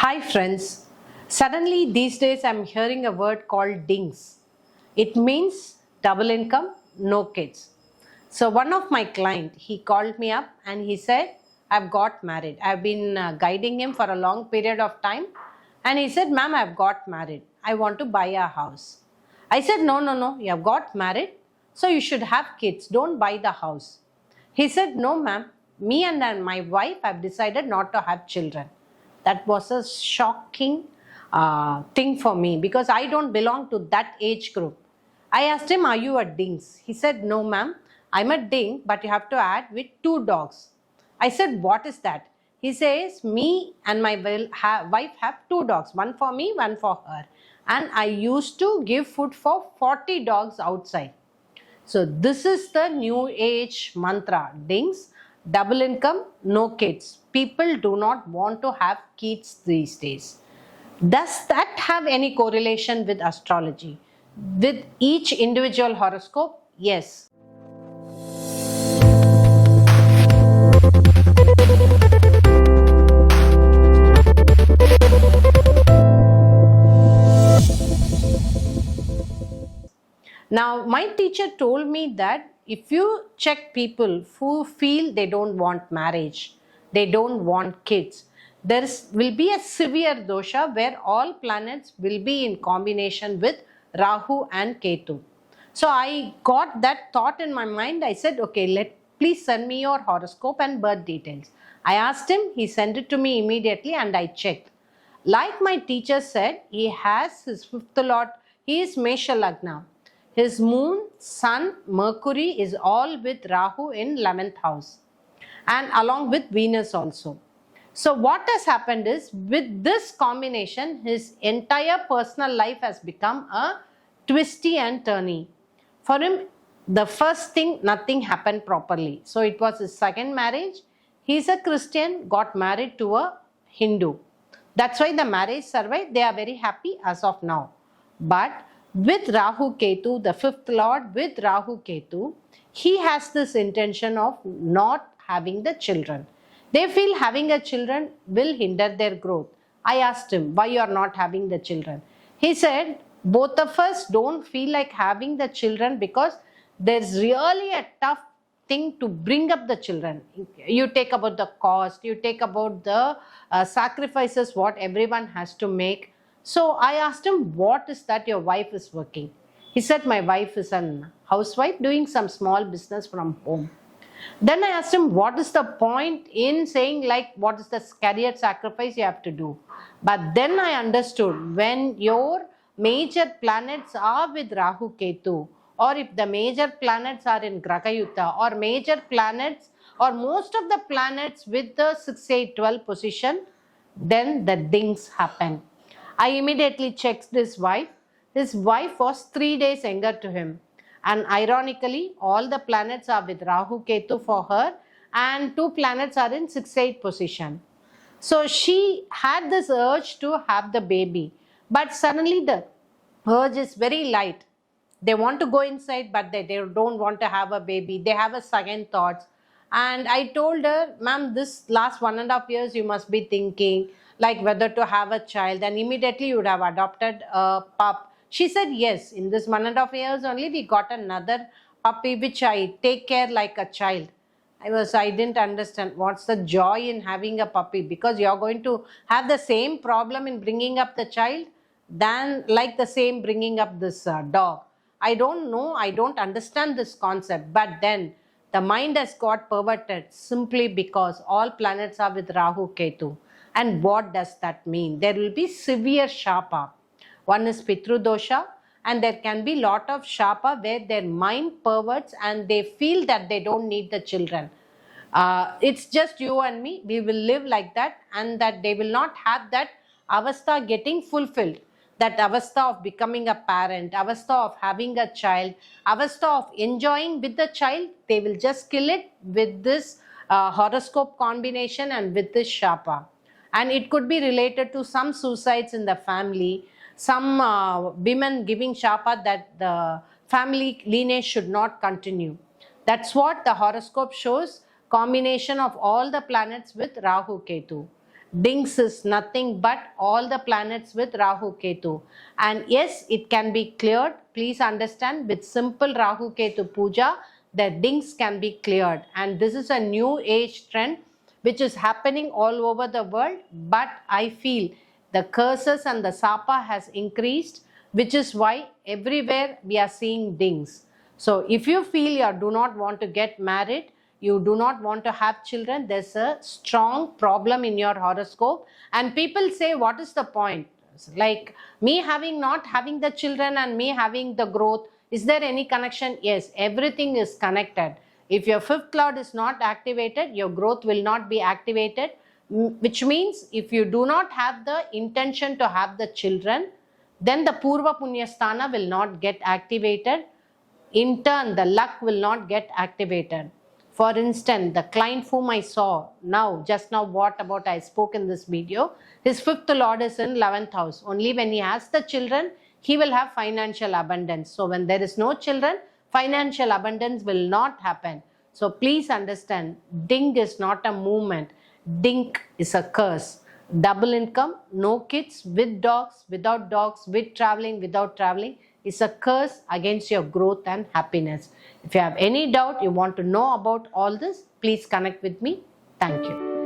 Hi friends, suddenly these days I'm hearing a word called DINKS. It means double income, no kids. So one of my client, he called me up and he said, I've got married. I've been guiding him for a long period of time and he said, ma'am, I've got married. I want to buy a house. I said, no, you have got married. So you should have kids. Don't buy the house. He said, no ma'am, me and my wife have decided not to have children. That was a shocking thing for me because I don't belong to that age group. I asked him, are you a DINKS? He said, no ma'am, I'm a DINK, but you have to add with 2 dogs. I said, what is that? He says, me and my wife have 2 dogs, one for me, one for her. And I used to give food for 40 dogs outside. So this is the new age mantra, DINKS, double income, no kids. People do not want to have kids these days. Does that have any correlation with astrology? With each individual horoscope? Yes. Now, my teacher told me that if you check people who feel they don't want marriage, they don't want kids, there will be a severe dosha where all planets will be in combination with Rahu and Ketu. So I got that thought in my mind. I said, okay, please send me your horoscope and birth details. I asked him, he sent it to me immediately and I checked. Like my teacher said, he has his 5th lord, he is Mesha Lagna. His moon, sun, Mercury is all with Rahu in 11th house and along with Venus also. So what has happened is with this combination, his entire personal life has become a twisty and turny. For him, the first thing, nothing happened properly. So it was his second marriage. He's a Christian, got married to a Hindu. That's why the marriage survived. They are very happy as of now. But with Rahu Ketu, the 5th lord with Rahu Ketu, he has this intention of not having the children. They feel having a children will hinder their growth. I asked him, why you are not having the children? He said, both of us don't feel like having the children because there's really a tough thing to bring up the children. You take about the cost, you take about the sacrifices what everyone has to make. So I asked him, what is that your wife is working? He said, my wife is a housewife doing some small business from home. Then I asked him, what is the point in saying like, what is the career sacrifice you have to do? But then I understood, when your major planets are with Rahu Ketu, or if the major planets are in Grahayuta, or major planets, or most of the planets with the 6, 8, 12 position, then the DINKS happen. I immediately checked his wife. His wife was 3 days younger to him. And ironically, all the planets are with Rahu Ketu for her and 2 planets are in 6, 8 position. So she had this urge to have the baby. But suddenly the urge is very light. They want to go inside, but they don't want to have a baby. They have a second thoughts. And I told her, ma'am, this last 1.5 years, you must be thinking like whether to have a child. And immediately you would have adopted a pup. She said, yes, in this 1.5 years only, we got another puppy, which I take care like a child. I didn't understand what's the joy in having a puppy, because you're going to have the same problem in bringing up the child than like the same bringing up this dog. I don't know, I don't understand this concept, but then the mind has got perverted simply because all planets are with Rahu Ketu. And what does that mean? There will be severe Shapa. One is Pitru Dosha, and there can be lot of Shapa where their mind perverts and they feel that they don't need the children. It's just you and me, we will live like that, and that they will not have that avastha getting fulfilled. That avastha of becoming a parent, avastha of having a child, avastha of enjoying with the child, they will just kill it with this horoscope combination and with this Shapa. And it could be related to some suicides in the family, some women giving Shapa that the family lineage should not continue. That's what the horoscope shows, combination of all the planets with Rahu Ketu. DINKS is nothing but all the planets with Rahu Ketu. And yes, it can be cleared. Please understand, with simple Rahu Ketu Puja, the DINKS can be cleared. And this is a new age trend which is happening all over the world. But I feel the curses and the sapa has increased, which is why everywhere we are seeing DINKS. So if you feel you do not want to get married, you do not want to have children, there's a strong problem in your horoscope. And people say, what is the point? Like me not having the children and me having the growth, is there any connection? Yes, everything is connected. If your fifth lord is not activated, your growth will not be activated, which means if you do not have the intention to have the children, then the Purva Punya Sthana will not get activated. In turn, the luck will not get activated. For instance, the client whom I saw just now, what about I spoke in this video, his fifth lord is in 11th house. Only when he has the children, he will have financial abundance. So when there is no children, financial abundance will not happen. So please understand, DINK is not a movement. DINK is a curse. Double income, no kids, with dogs, without dogs, with traveling, without traveling, is a curse against your growth and happiness. If you have any doubt, you want to know about all this, please connect with me. Thank you.